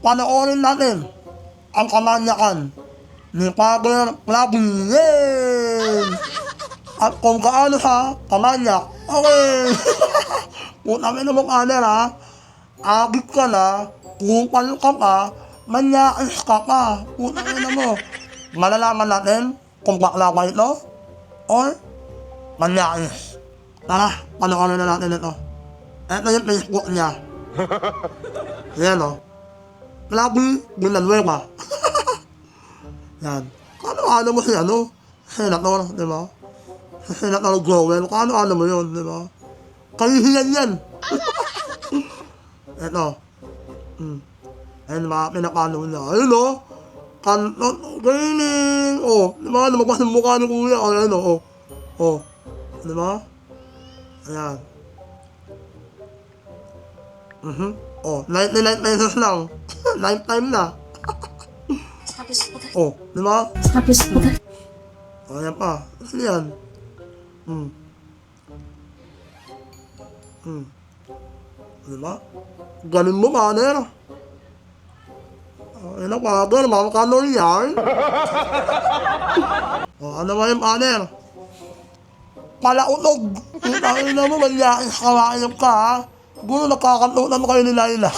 panoorin natin ang kamanyakan ni Father Clavillen. At kung gaano siya kamanyak, okay. Putang ina mo, Father, ha? Agit ka na, kupal ka pa, manyais ka pa. Putang ina mo. Malalaman natin kung bakla ba ito or manyais. Tara, panoorin na natin ito. Ito yung Facebook niya. Yan o. Clavi Villanueva. Yan. Ano mo si Senator, di ba? Senator Joel. Ano mo yun, di ba? Kahihiyan yan. Ito. Ayun mga pinapano niya. Ayun o. Gaining. Di ba? Lumabas yung mukha ni Kuya. Ayun o. Di ba? Ayan. 99 pesos lang. Lifetime na. Di ba? Ayan pa. Ano yan? Di ba? Ganun mo, Father. Ayan na, Father. Makakano yan? Ano ba yung Father? Palaunog. Ang na mo, manyakis kawain ka, ha? Siguro nagkakantunan mo kayo ni Laila.